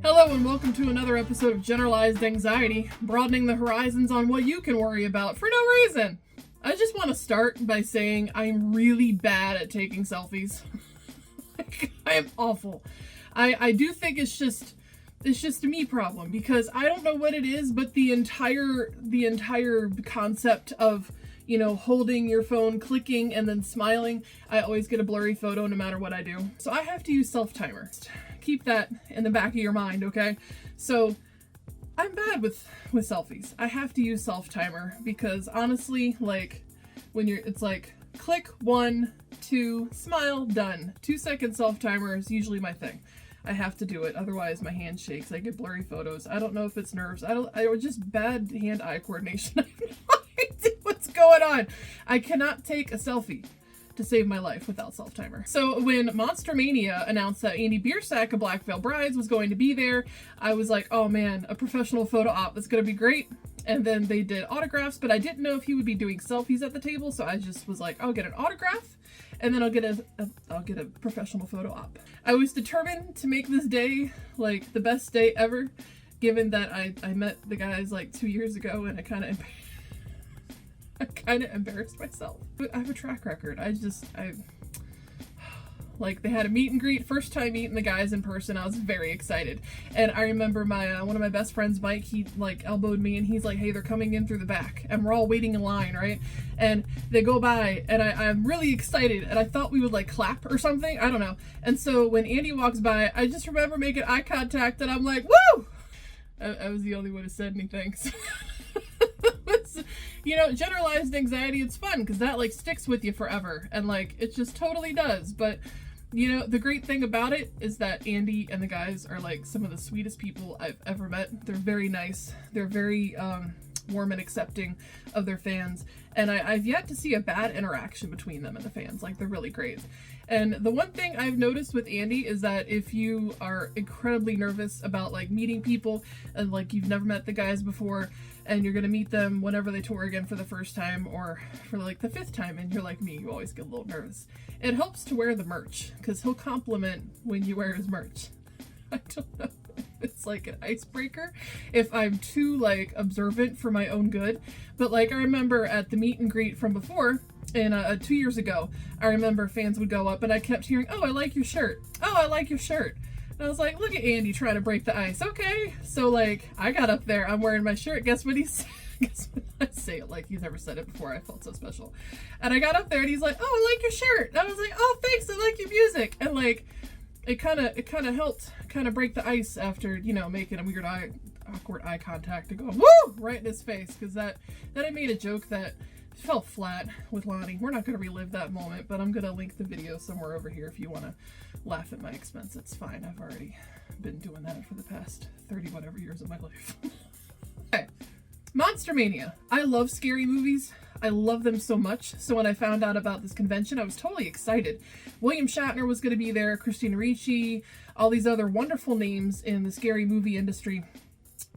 Hello and welcome to another episode of Generalized Anxiety, broadening the horizons on what you can worry about for no reason. I just want to start by saying I'm really bad at taking selfies. I am awful. I do think it's just a me problem because I don't know what it is, but the entire concept of, you know, holding your phone, clicking, and then smiling, I always get a blurry photo no matter what I do. So I have to use self-timer. Keep that in the back of your mind, okay? So I'm bad with selfies. I have to use self-timer because honestly, like when it's like click 1, 2, smile, done. 2-second self-timer is usually my thing. I have to do it, otherwise my hand shakes. I get blurry photos. I don't know if it's nerves. I just bad hand-eye coordination. I have no idea what's going on. I cannot take a selfie to save my life without self-timer. So when Monster Mania announced that Andy Biersack of Black Veil Brides was going to be there, I was like, oh man, a professional photo op, that's gonna be great. And then they did autographs, but I didn't know if he would be doing selfies at the table, so I just was like, I'll get an autograph, and then I'll get a professional photo op. I was determined to make this day like the best day ever, given that I met the guys like 2 years ago, and I kind of embarrassed myself. But I have a track record. Like, they had a meet and greet, first time meeting the guys in person. I was very excited. And I remember my one of my best friends, Mike, he like elbowed me and he's like, hey, they're coming in through the back. And we're all waiting in line, right? And they go by and I'm really excited. And I thought we would like clap or something. I don't know. And so when Andy walks by, I just remember making eye contact and I'm like, woo! I was the only one who said anything. So you know, generalized anxiety, it's fun because that like sticks with you forever, and like it just totally does. But you know, the great thing about it is that Andy and the guys are like some of the sweetest people I've ever met. They're very nice. They're very warm and accepting of their fans, and I've yet to see a bad interaction between them and the fans. Like, they're really great. And the one thing I've noticed with Andy is that if you are incredibly nervous about like meeting people and like you've never met the guys before and you're gonna meet them whenever they tour again for the first time or for like the 5th time, and you're like me, you always get a little nervous, it helps to wear the merch because he'll compliment when you wear his merch. I don't know if it's like an icebreaker, if I'm too like observant for my own good, but like I remember at the meet and greet from before, and 2 years ago, I remember fans would go up and I kept hearing, oh, I like your shirt. Oh, I like your shirt. And I was like, look at Andy trying to break the ice. Okay. So like, I got up there, I'm wearing my shirt. Guess what he said? Guess what? I say it like he's never said it before. I felt so special. And I got up there and he's like, oh, I like your shirt. And I was like, oh, thanks. I like your music. And like, it kind of helped break the ice after, you know, making a weird awkward eye contact and going, woo, right in his face. Cause that I made a joke that fell flat with Lonnie. We're not going to relive that moment, but I'm going to link the video somewhere over here if you want to laugh at my expense. It's fine. I've already been doing that for the past 30 whatever years of my life. Okay. Monster Mania. I love scary movies. I love them so much. So when I found out about this convention, I was totally excited. William Shatner was going to be there, Christina Ricci, all these other wonderful names in the scary movie industry.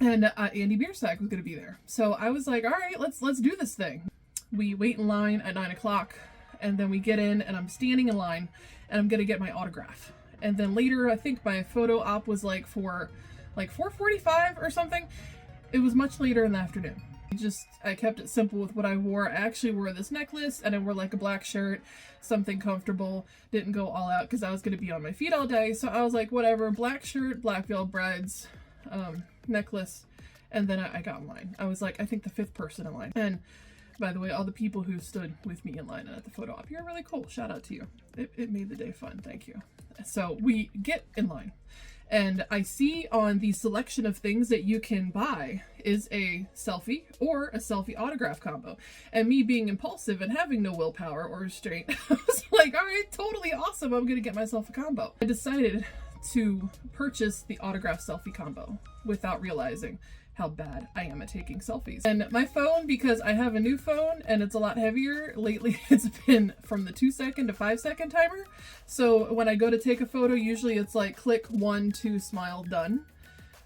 And Andy Biersack was going to be there. So I was like, all right, let's do this thing. We wait in line at 9 o'clock, and then we get in, and I'm standing in line, and I'm going to get my autograph. And then later, I think my photo op was like for like 4:45 or something. It was much later in the afternoon. I kept it simple with what I wore. I actually wore this necklace, and I wore like a black shirt, something comfortable. Didn't go all out because I was going to be on my feet all day. So I was like, whatever, black shirt, Black Veil Brides, necklace. And then I got in line. I was like, I think the 5th person in line. And by the way, all the people who stood with me in line at the photo op, you're really cool. Shout out to you. It made the day fun. Thank you. So we get in line, and I see on the selection of things that you can buy is a selfie or a selfie autograph combo. And me being impulsive and having no willpower or restraint, I was like, all right, totally awesome. I'm going to get myself a combo. I decided to purchase the autograph selfie combo without realizing how bad I am at taking selfies. And my phone, because I have a new phone and it's a lot heavier, lately it's been from the 2-second to 5-second timer. So when I go to take a photo, usually it's like click 1, 2, smile, done.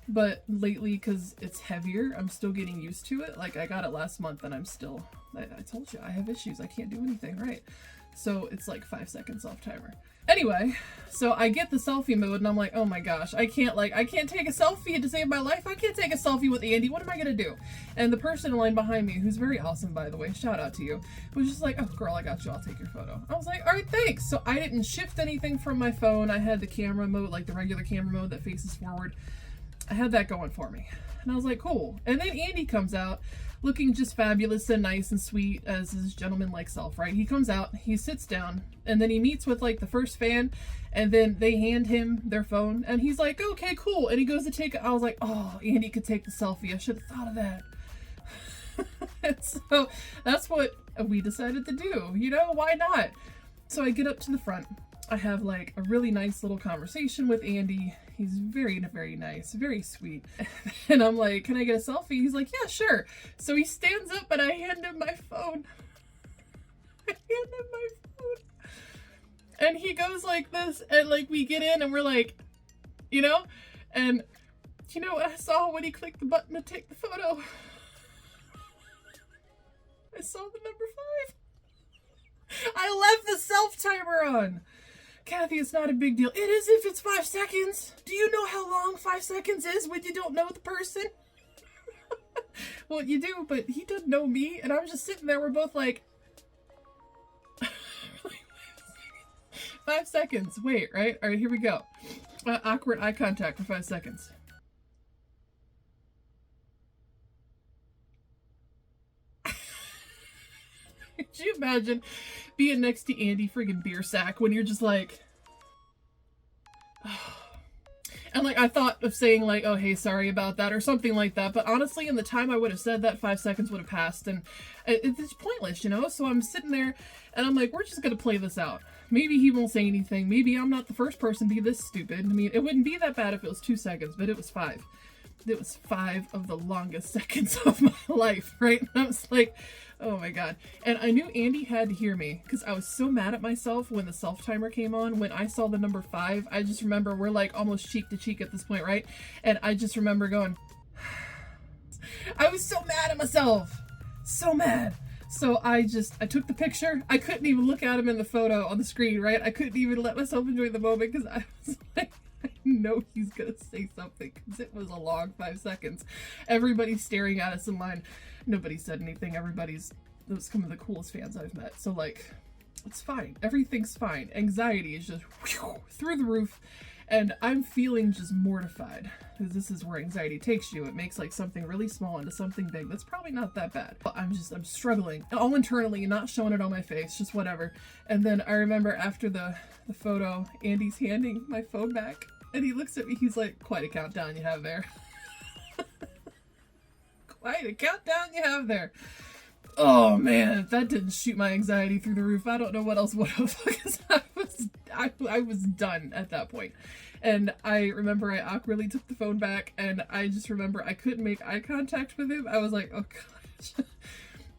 But lately, because it's heavier, I'm still getting used to it. Like, I got it last month and I told you, I have issues. I can't do anything right. So it's like 5 seconds off timer. Anyway, so I get the selfie mode and I'm like, oh my gosh, I can't take a selfie to save my life. I can't take a selfie with Andy. What am I gonna do? And the person in line behind me, who's very awesome, by the way, shout out to you, was just like, oh girl, I got you, I'll take your photo. I was like, all right, thanks. So I didn't shift anything from my phone. I had the camera mode, like the regular camera mode that faces forward. I had that going for me. And I was like, cool. And then Andy comes out looking just fabulous and nice and sweet as his gentleman-like self, right? He comes out, he sits down, and then he meets with like the first fan, and then they hand him their phone, and he's like, okay, cool. And he goes to take it. I was like, oh, Andy could take the selfie. I should have thought of that. And so that's what we decided to do. You know, why not? So I get up to the front. I have like a really nice little conversation with Andy. He's very, very nice, very sweet. And I'm like, can I get a selfie? He's like, yeah, sure. So he stands up and I hand him my phone. I hand him my phone. And he goes like this, and like we get in and we're like, you know? And you know what I saw when he clicked the button to take the photo? I saw the number 5. I left the self-timer on. Kathy, it's not a big deal. It is if it's 5 seconds. Do you know how long 5 seconds is when you don't know the person? Well, you do, but he doesn't know me, and I'm just sitting there. We're both like, 5 seconds. Wait, right? All right, here we go. Awkward eye contact for 5 seconds. Could you imagine being next to Andy friggin' Biersack when you're just like, oh. And like I thought of saying like, oh hey, sorry about that or something like that, but honestly in the time I would have said that, 5 seconds would have passed, and it's pointless, you know? So I'm sitting there and I'm like, we're just gonna play this out. Maybe he won't say anything. Maybe I'm not the first person to be this stupid. I mean, it wouldn't be that bad if it was 2 seconds, but it was 5. It was 5 of the longest seconds of my life, right? And I was like, oh my god. And I knew Andy had to hear me because I was so mad at myself when the self-timer came on. When I saw the number 5, I just remember we're like almost cheek to cheek at this point, right? And I just remember going, I was so mad at myself. So mad. So I took the picture. I couldn't even look at him in the photo on the screen, right? I couldn't even let myself enjoy the moment because I was like, I know he's gonna say something because it was a long 5 seconds. Everybody's staring at us in line. Nobody said anything. Those some of the coolest fans I've met. So like, it's fine. Everything's fine. Anxiety is just whew, through the roof. And I'm feeling just mortified because this is where anxiety takes you. It makes like something really small into something big. That's probably not that bad. But I'm struggling all internally, not showing it on my face, just whatever. And then I remember after the photo, Andy's handing my phone back and he looks at me. He's like, quite a countdown you have there. Quite a countdown you have there. Oh man, if that didn't shoot my anxiety through the roof, I don't know what else would have, because I was done at that point. And I remember I awkwardly took the phone back, and I just remember I couldn't make eye contact with him. I was like, oh gosh.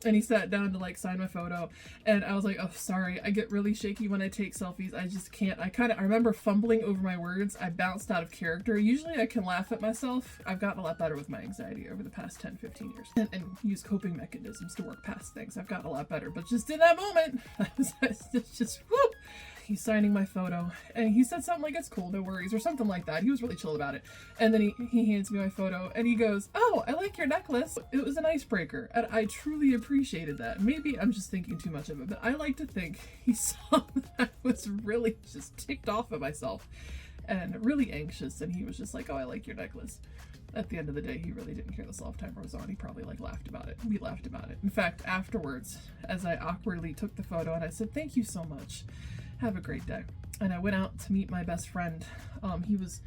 And he sat down to like sign my photo, and I was like, oh sorry, I get really shaky when I take selfies. I just can't. I remember fumbling over my words. I bounced out of character. Usually I can laugh at myself. I've gotten a lot better with my anxiety over the past 10-15 years and use coping mechanisms to work past things. I've gotten a lot better, but just in that moment, I was just whoo. He's signing my photo, and he said something like, it's cool, no worries, or something like that. He was really chill about it. And then he hands me my photo, and he goes, oh, I like your necklace. It was an icebreaker, and I truly appreciated that. Maybe I'm just thinking too much of it, but I like to think he saw that I was really just ticked off at myself and really anxious, and he was just like, oh, I like your necklace. At the end of the day, he really didn't care the self-timer was on. He probably like laughed about it. We laughed about it. In fact, afterwards, as I awkwardly took the photo and I said, thank you so much. Have a great day. And I went out to meet my best friend. He was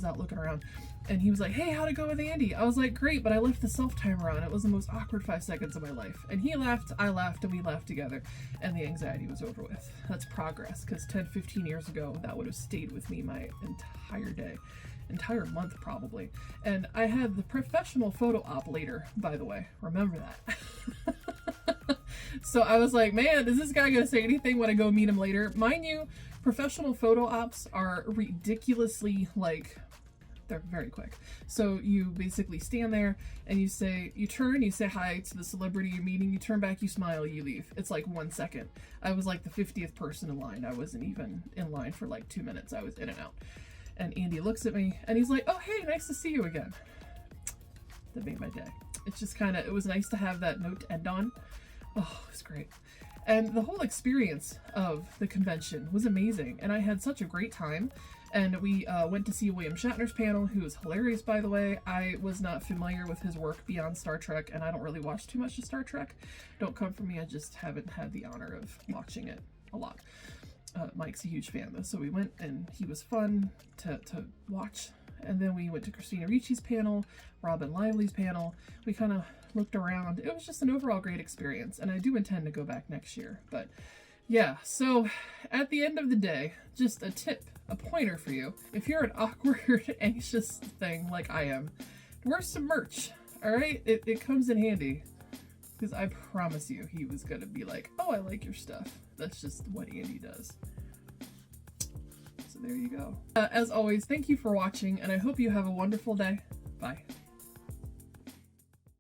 out looking around, and he was like, hey, how'd it go with Andy? I was like, great, but I left the self-timer on. It was the most awkward 5 seconds of my life. And he laughed, I laughed, and we laughed together, and the anxiety was over with. That's progress, because 10-15 years ago, that would have stayed with me my entire day. Entire month probably. And I had the professional photo op later, by the way. Remember that. So I was like, man, is this guy gonna say anything when I go meet him later? Mind you, professional photo ops are ridiculously like They're very quick. So you basically stand there and you turn, you say hi to the celebrity you're meeting, you turn back, you smile, you leave. It's like 1 second. I was like the 50th person in line. I wasn't even in line for like 2 minutes. I was in and out. And Andy looks at me and he's like, oh, hey, nice to see you again. That made my day. It's just kind of, it was nice to have that note to end on. Oh, it was great. And the whole experience of the convention was amazing. And I had such a great time. And we went to see William Shatner's panel, who was hilarious, by the way. I was not familiar with his work beyond Star Trek, and I don't really watch too much of Star Trek. Don't come for me, I just haven't had the honor of watching it a lot. Mike's a huge fan, though, so we went, and he was fun to watch. And then we went to Christina Ricci's panel, Robin Lively's panel. We kind of looked around. It was just an overall great experience, and I do intend to go back next year. But yeah, so at the end of the day, just a tip, a pointer for you. If you're an awkward, anxious thing like I am, wear some merch, all right? It comes in handy, because I promise you he was going to be like, oh, I like your stuff. That's just what Andy does. So there you go. As always, thank you for watching, and I hope you have a wonderful day. Bye.